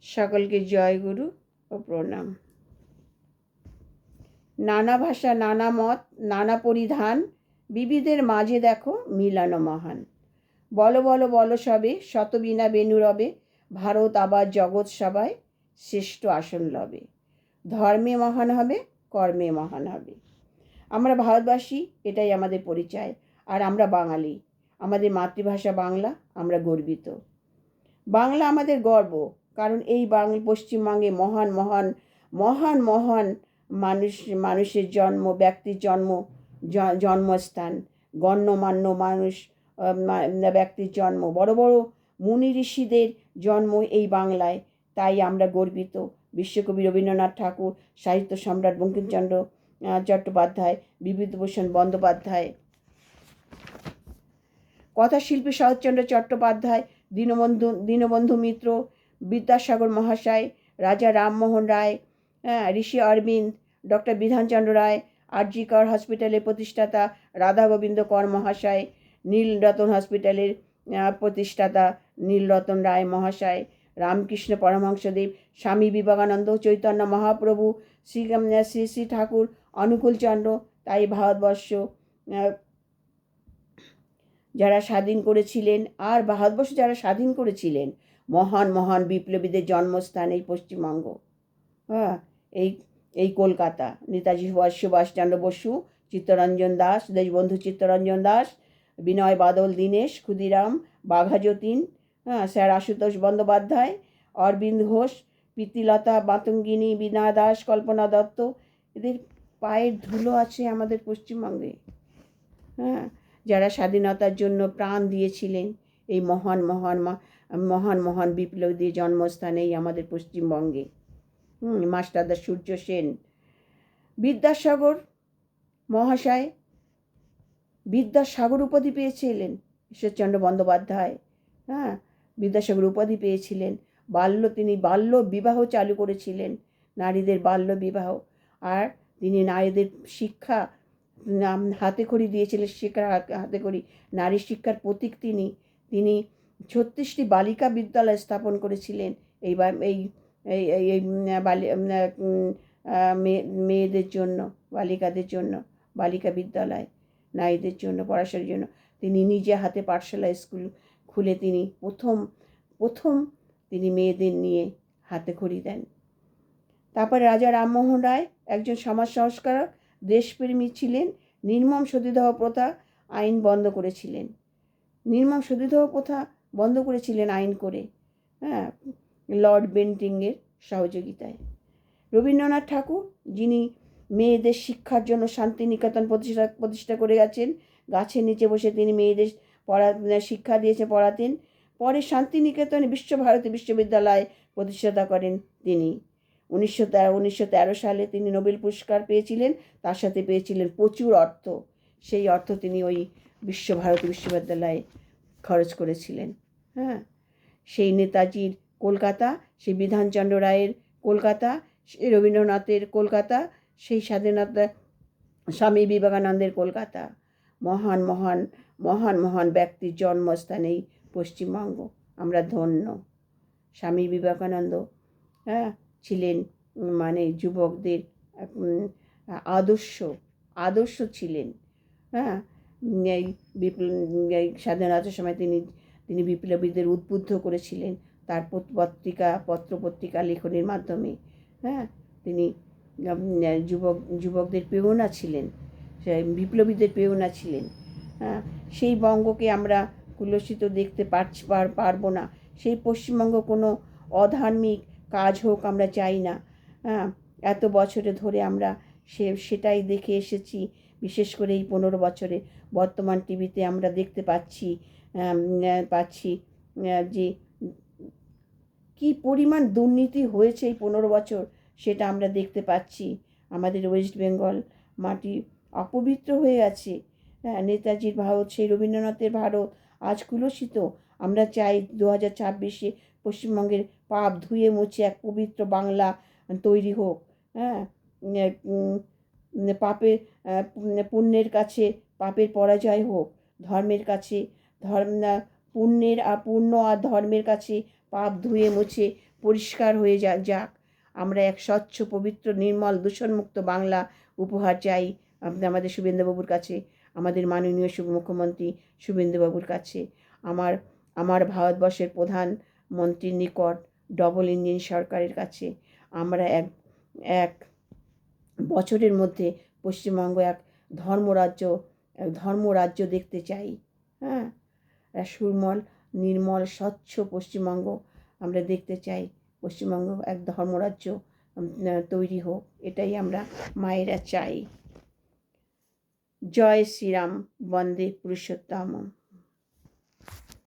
সকলকে জয় গুরু ও প্রণাম। নানা ভাষা, নানা মত, নানা পরিধান, বিবিধের মাঝে দেখো মিলন মহান। বলো বলো বলো সবে, শতবীণা বেণু রবে, ভারত আবার জগৎ সভায় শ্রেষ্ঠ আসন লবে। ধর্মে মহান হবে, কর্মে মহান হবে। আমরা ভারতবাসী, এটাই আমাদের পরিচয়। আর আমরা বাঙালি, আমাদের মাতৃভাষা বাংলা, আমরা গর্বিত। বাংলা আমাদের গর্ব, কারণ এই পশ্চিমবঙ্গে মহান মহান মহান মহান মানুষের জন্ম, ব্যক্তির জন্মস্থান, গণ্যমান্য মানুষ, ব্যক্তির জন্ম, বড় বড় মুনি ঋষিদের জন্ম এই বাংলায়। তাই আমরা গর্বিত। বিশ্বকবি রবীন্দ্রনাথ ঠাকুর, সাহিত্য সম্রাট বঙ্কিমচন্দ্র চট্টোপাধ্যায়, বিভূতিভূষণ বন্দ্যোপাধ্যায়, কথাশিল্পী শরৎচন্দ্র চট্টোপাধ্যায়, দীনবন্ধু মিত্র, বিদ্যাসাগর মহাশয়, রাজা রামমোহন রায়, ঋষি অরবিন্দ, ডক্টর বিধানচন্দ্র রায়, আর.জি. কর হসপিটালের প্রতিষ্ঠাতা রাধা গোবিন্দ কর মহাশয়, নীলরতন হসপিটালের প্রতিষ্ঠাতা নীলরতন রায় মহাশয়, রামকৃষ্ণ পরমহংসদেব, স্বামী বিবেকানন্দ, চৈতন্য মহাপ্রভু, শ্রী শ্রী ঠাকুর অনুকূলচন্দ্র। তাই ভারতবর্ষ যারা স্বাধীন করেছিলেন, আর ভারতবর্ষ যারা স্বাধীন করেছিলেন, মহান মহান বিপ্লবীদের জন্মস্থান এই পশ্চিমবঙ্গ। এই কলকাতা। নেতাজি সুভাষচন্দ্র বসু, চিত্তরঞ্জন দাস, দেশবন্ধু চিত্তরঞ্জন দাস, বিনয় বাদল দীনেশ, ক্ষুদিরাম, বাঘা যতীন, স্যার আশুতোষ বন্দ্যোপাধ্যায়, অরবিন্দ ঘোষ, প্রীতিলতা মাতঙ্গিনী, বীণা দাস, কল্পনা দত্ত, এদের পায়ের ধুলো আছে আমাদের পশ্চিমবঙ্গে। যারা স্বাধীনতার জন্য প্রাণ দিয়েছিলেন, এই মহান মহান মহান মহান বিপ্লবীদের জন্মস্থান এই আমাদের পশ্চিমবঙ্গে। মাস্টারদা সূর্য সেন, বিদ্যাসাগর মহাশয় বিদ্যাসাগর উপাধি পেয়েছিলেন। ঈশ্বরচন্দ্র বন্দ্যোপাধ্যায় বিদ্যাসাগর উপাধি পেয়েছিলেন। তিনি বাল্য বিবাহ চালু করেছিলেন, নারীদের বাল্য বিবাহ। আর তিনি নারীদের শিক্ষা হাতে খড়ি দিয়েছিলেন, শিক্ষার হাতে খড়ি, নারী শিক্ষার প্রতীক। তিনি 36টি বালিকা বিদ্যালয় স্থাপন করেছিলেন। এইবার এই মেয়েদের জন্য, বালিকাদের জন্য বালিকা বিদ্যালয়, নারীদের জন্য পড়াশোনার জন্য তিনি নিজে হাতে পাঠশালা স্কুল খুলে তিনি প্রথম তিনি মেয়েদের নিয়ে হাতে খড়ি দেন। তারপরে রাজা রামমোহন রায় একজন সমাজ সংস্কারক, দেশপ্রেমী ছিলেন। নির্মম সতীদাহ প্রথা আইন বন্ধ করেছিলেন। নির্মম সতীদাহ প্রথা বন্ধ করেছিলেন আইন করে, লর্ড বেন্টিংয়ের সহযোগিতায়। রবীন্দ্রনাথ ঠাকুর, যিনি মেয়েদের শিক্ষার জন্য শান্তিনিকেতন প্রতিষ্ঠা করে গেছেন। গাছের নিচে বসে তিনি মেয়েদের শিক্ষা পড়াতেন। পরে শান্তিনিকেতনে বিশ্বভারতী বিশ্ববিদ্যালয় প্রতিষ্ঠাতা করেন তিনি। 1913 সালে তিনি নোবেল পুরস্কার পেয়েছিলেন। তার সাথে পেয়েছিলেন প্রচুর অর্থ। সেই অর্থ তিনি ওই বিশ্বভারতী বিশ্ববিদ্যালয়ে খরচ করেছিলেন। সেই নেতাজির কলকাতা, সেই বিধানচন্দ্র রায়ের কলকাতা, সেই রবীন্দ্রনাথের কলকাতা, সেই স্বাধীনতা স্বামী বিবেকানন্দের কলকাতা। মহান মহান মহান মহান ব্যক্তির জন্মস্থান এই পশ্চিমবঙ্গ। আমরা ধন্য। স্বামী বিবেকানন্দ ছিলেন যুবকদের আদর্শ ছিলেন। এই স্বাধীনতার সময় তিনি বিপ্লবীদের উদ্বুদ্ধ করেছিলেন তার পত্রপত্রিকা লেখনের মাধ্যমে। তিনি যুবকদের প্রেরণা ছিলেন, বিপ্লবীদের প্রেরণা ছিলেন। সেই বঙ্গকে আমরা কুলসিত দেখতে পারবো না। সেই পশ্চিমবঙ্গ কোনো অধার্মিক কাজ হোক আমরা চাই না। এত বছরে ধরে আমরা সেটাই দেখে এসেছি। বিশেষ করে এই 15 বছরে বর্তমান টিভিতে আমরা দেখতে পাচ্ছি যে কি পরিমাণ দুর্নীতি হয়েছে এই 15 বছর, সেটা আমরা দেখতে পাচ্ছি। আমাদের ওয়েস্ট বেঙ্গল মাটি অপবিত্র হয়ে গেছে। নেতাজির ভারত, সেই রবীন্দ্রনাথের ভারত আজ কুলসিত। আমরা চাই 2026-এ পশ্চিমবঙ্গের পাপ ধুয়ে মুছে এক পবিত্র বাংলা তৈরি হোক। পুণ্যের কাছে পাপের পরাজয় হোক, ধর্মের কাছে পুণ্য আর ধর্মের কাছে পাপ ধুয়ে মুছে পরিষ্কার হয়ে যাক। আমরা এক স্বচ্ছ, পবিত্র, নির্মল, দূষণমুক্ত বাংলা উপহার চাই আমাদের শুভেন্দুবাবুর কাছে, আমাদের মাননীয় মুখ্যমন্ত্রী শুভেন্দুবাবুর কাছে, আমার ভারতবর্ষের প্রধানমন্ত্রীর নিকট, ডবল ইঞ্জিন সরকারের কাছে। আমরা এক বছরের মধ্যে পশ্চিমবঙ্গ এক ধর্মরাজ্য দেখতে চাই। হ্যাঁ, সুরমল, নির্মল, স্বচ্ছ পশ্চিমবঙ্গ আমরা দেখতে চাই। পশ্চিমবঙ্গ এক ধর্মরাজ্য তৈরি হোক, এটাই আমরা মায়েরা চাই। জয় শ্রীরাম, বন্দে পুরুষোত্তম।